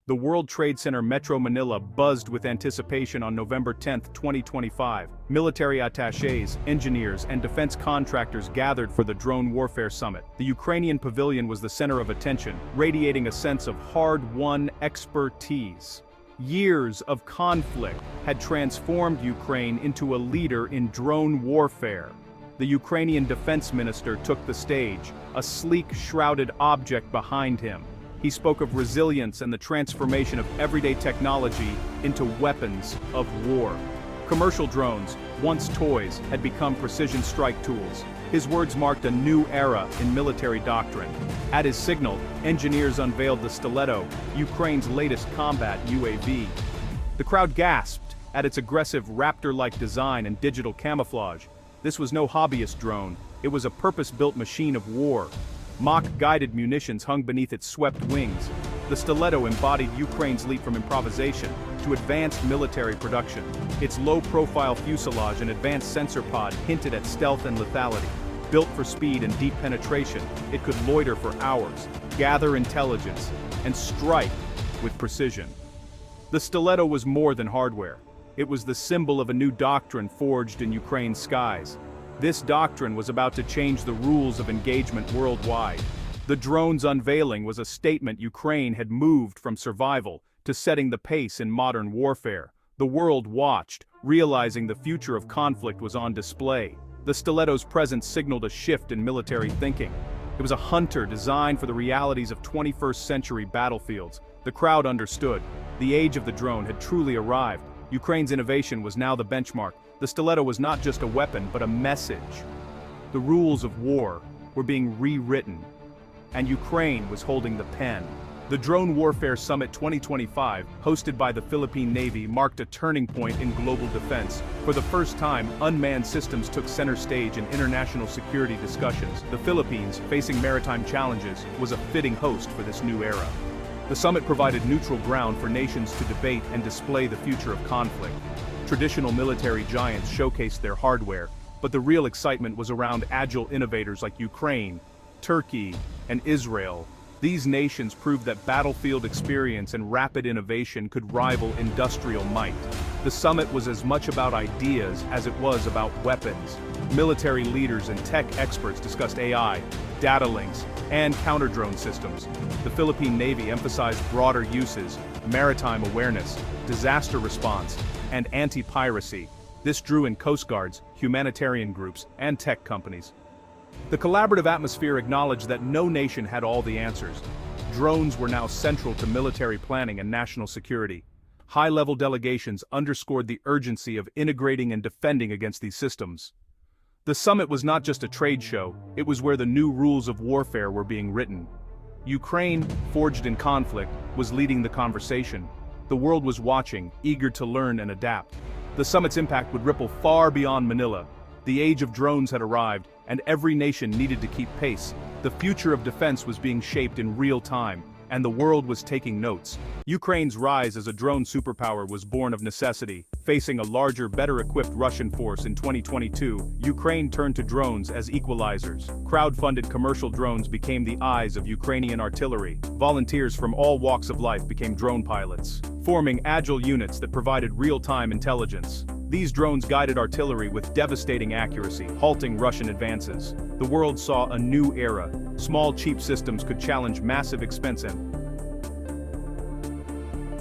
The World Trade Center Metro Manila buzzed with anticipation on November 10, 2025. Military attachés, engineers, and defense contractors gathered for the Drone Warfare Summit. The Ukrainian pavilion was the center of attention, radiating a sense of hard-won expertise. Years of conflict had transformed Ukraine into a leader in drone warfare. The Ukrainian defense minister took the stage, a sleek, shrouded object behind him. He spoke of resilience and the transformation of everyday technology into weapons of war. Commercial drones, once toys, had become precision strike tools. His words marked a new era in military doctrine. At his signal, engineers unveiled the Stiletto, Ukraine's latest combat UAV. The crowd gasped at its aggressive raptor-like design and digital camouflage. This was no hobbyist drone, it was a purpose-built machine of war. Mach-guided munitions hung beneath its swept wings. The Stiletto embodied Ukraine's leap from improvisation to advanced military production. Its low-profile fuselage and advanced sensor pod hinted at stealth and lethality. Built for speed and deep penetration, it could loiter for hours, gather intelligence, and strike with precision. The Stiletto was more than hardware. It was the symbol of a new doctrine forged in Ukraine's skies. This doctrine was about to change the rules of engagement worldwide. The drone's unveiling was a statement Ukraine had moved from survival to setting the pace in modern warfare. The world watched, realizing the future of conflict was on display. The Stiletto's presence signaled a shift in military thinking. It was a hunter designed for the realities of 21st century battlefields. The crowd understood. The age of the drone had truly arrived. Ukraine's innovation was now the benchmark. The Stiletto was not just a weapon, but a message. The rules of war were being rewritten, and Ukraine was holding the pen. The Drone Warfare Summit 2025, hosted by the Philippine Navy, marked a turning point in global defense. For the first time, unmanned systems took center stage in international security discussions. The Philippines, facing maritime challenges, was a fitting host for this new era. The summit provided neutral ground for nations to debate and display the future of conflict. Traditional military giants showcased their hardware, but the real excitement was around agile innovators like Ukraine, Turkey, and Israel. These nations proved that battlefield experience and rapid innovation could rival industrial might. The summit was as much about ideas as it was about weapons. Military leaders and tech experts discussed AI, data links, and counter-drone systems. The Philippine Navy emphasized broader uses, maritime awareness, disaster response, and anti-piracy. This drew in coast guards, humanitarian groups, and tech companies. The collaborative atmosphere acknowledged that no nation had all the answers. Drones were now central to military planning and national security. High-level delegations underscored the urgency of integrating and defending against these systems. The summit was not just a trade show, it was where the new rules of warfare were being written. Ukraine, forged in conflict, was leading the conversation. The world was watching, eager to learn and adapt. The summit's impact would ripple far beyond Manila. The age of drones had arrived, and every nation needed to keep pace. The future of defense was being shaped in real time, and the world was taking notes. Ukraine's rise as a drone superpower was born of necessity. Facing a larger, better-equipped Russian force in 2022, Ukraine turned to drones as equalizers. Crowd-funded commercial drones became the eyes of Ukrainian artillery. Volunteers from all walks of life became drone pilots, forming agile units that provided real-time intelligence. These drones guided artillery with devastating accuracy, halting Russian advances. The world saw a new era. Small, cheap systems could challenge massive expense and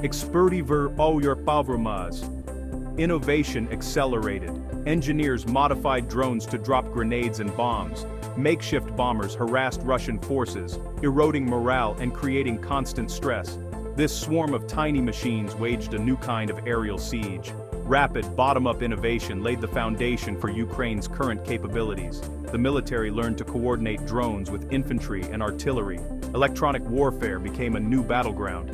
expertiver all your pavromas. Innovation accelerated. Engineers modified drones to drop grenades and bombs. Makeshift bombers harassed Russian forces, eroding morale and creating constant stress. This swarm of tiny machines waged a new kind of aerial siege. Rapid, bottom-up innovation laid the foundation for Ukraine's current capabilities. The military learned to coordinate drones with infantry and artillery. Electronic warfare became a new battleground.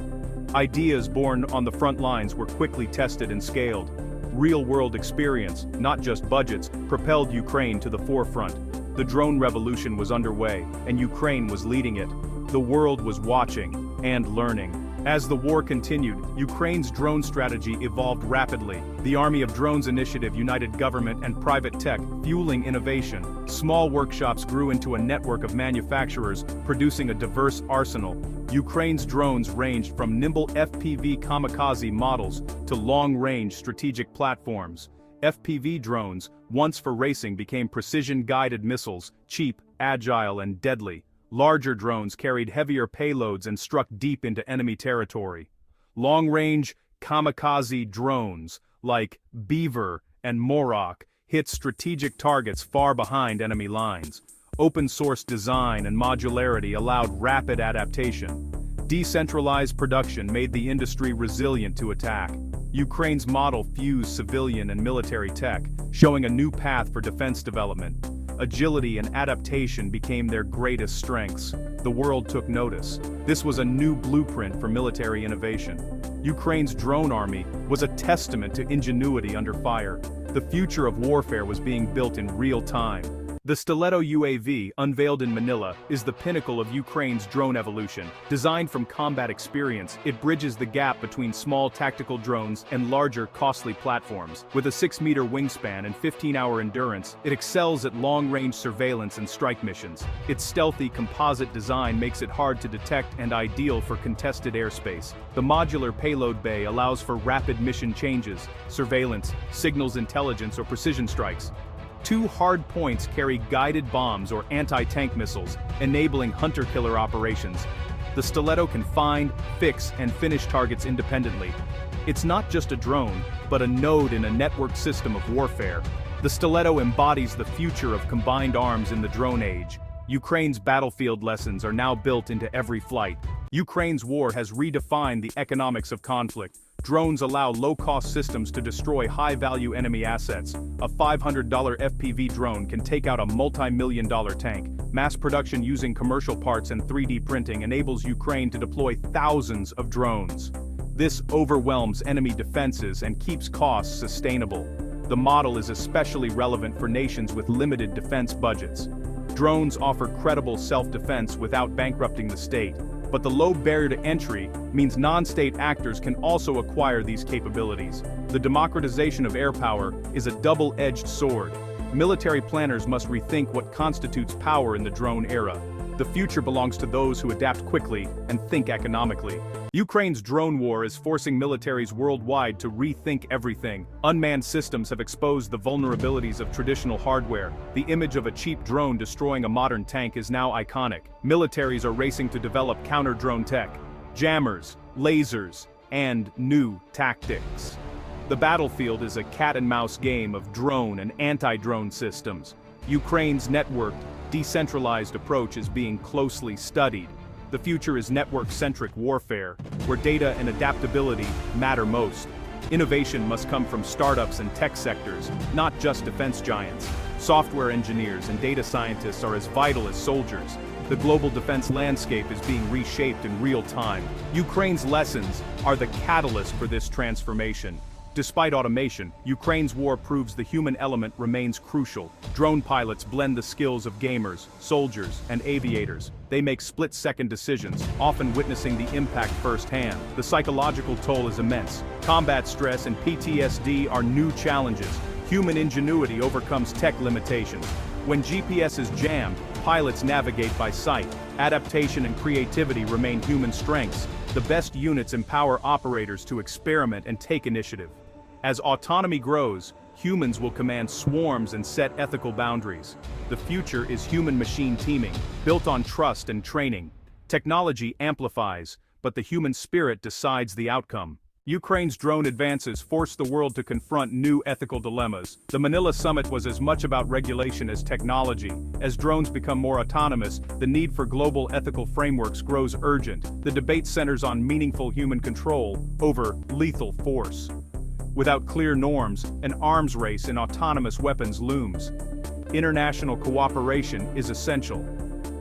Ideas born on the front lines were quickly tested and scaled. Real-world experience, not just budgets, propelled Ukraine to the forefront. The drone revolution was underway, and Ukraine was leading it. The world was watching and learning. As the war continued, Ukraine's drone strategy evolved rapidly. The Army of Drones initiative united government and private tech, fueling innovation. Small workshops grew into a network of manufacturers, producing a diverse arsenal. Ukraine's drones ranged from nimble FPV kamikaze models to long-range strategic platforms. FPV drones, once for racing, became precision-guided missiles, cheap, agile, and deadly. Larger drones carried heavier payloads and struck deep into enemy territory. Long-range kamikaze drones, like Beaver and Morok, hit strategic targets far behind enemy lines. Open-source design and modularity allowed rapid adaptation. Decentralized production made the industry resilient to attack. Ukraine's model fused civilian and military tech, showing a new path for defense development. Agility and adaptation became their greatest strengths. The world took notice. This was a new blueprint for military innovation. Ukraine's drone army was a testament to ingenuity under fire. The future of warfare was being built in real time. The Stiletto UAV, unveiled in Manila, is the pinnacle of Ukraine's drone evolution. Designed from combat experience, it bridges the gap between small tactical drones and larger, costly platforms. With a 6-meter wingspan and 15-hour endurance, it excels at long-range surveillance and strike missions. Its stealthy composite design makes it hard to detect and ideal for contested airspace. The modular payload bay allows for rapid mission changes, surveillance, signals intelligence, or precision strikes. 2 hard points carry guided bombs or anti-tank missiles, enabling hunter-killer operations. The Stiletto can find, fix, and finish targets independently. It's not just a drone, but a node in a networked system of warfare. The Stiletto embodies the future of combined arms in the drone age. Ukraine's battlefield lessons are now built into every flight. Ukraine's war has redefined the economics of conflict. Drones allow low-cost systems to destroy high-value enemy assets. A $500 FPV drone can take out a multi-million-dollar tank. Mass production using commercial parts and 3D printing enables Ukraine to deploy thousands of drones. This overwhelms enemy defenses and keeps costs sustainable. The model is especially relevant for nations with limited defense budgets. Drones offer credible self-defense without bankrupting the state. But the low barrier to entry means non-state actors can also acquire these capabilities. The democratization of air power is a double-edged sword. Military planners must rethink what constitutes power in the drone era. The future belongs to those who adapt quickly and think economically. Ukraine's drone war is forcing militaries worldwide to rethink everything. Unmanned systems have exposed the vulnerabilities of traditional hardware. The image of a cheap drone destroying a modern tank is now iconic. Militaries are racing to develop counter-drone tech, jammers, lasers, and new tactics. The battlefield is a cat-and-mouse game of drone and anti-drone systems. Ukraine's networked, decentralized approach is being closely studied. The future is network-centric warfare, where data and adaptability matter most. Innovation must come from startups and tech sectors, not just defense giants. Software engineers and data scientists are as vital as soldiers. The global defense landscape is being reshaped in real time. Ukraine's lessons are the catalyst for this transformation. Despite automation, Ukraine's war proves the human element remains crucial. Drone pilots blend the skills of gamers, soldiers, and aviators. They make split-second decisions, often witnessing the impact firsthand. The psychological toll is immense. Combat stress and PTSD are new challenges. Human ingenuity overcomes tech limitations. When GPS is jammed, pilots navigate by sight. Adaptation and creativity remain human strengths. The best units empower operators to experiment and take initiative. As autonomy grows, humans will command swarms and set ethical boundaries. The future is human-machine teaming, built on trust and training. Technology amplifies, but the human spirit decides the outcome. Ukraine's drone advances force the world to confront new ethical dilemmas. The Manila summit was as much about regulation as technology. As drones become more autonomous, the need for global ethical frameworks grows urgent. The debate centers on meaningful human control over lethal force. Without clear norms, an arms race in autonomous weapons looms. International cooperation is essential.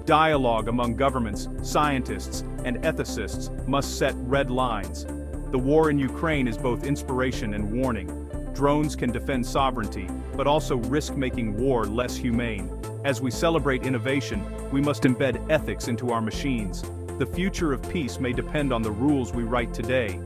Dialogue among governments, scientists, and ethicists must set red lines. The war in Ukraine is both inspiration and warning. Drones can defend sovereignty, but also risk making war less humane. As we celebrate innovation, we must embed ethics into our machines. The future of peace may depend on the rules we write today.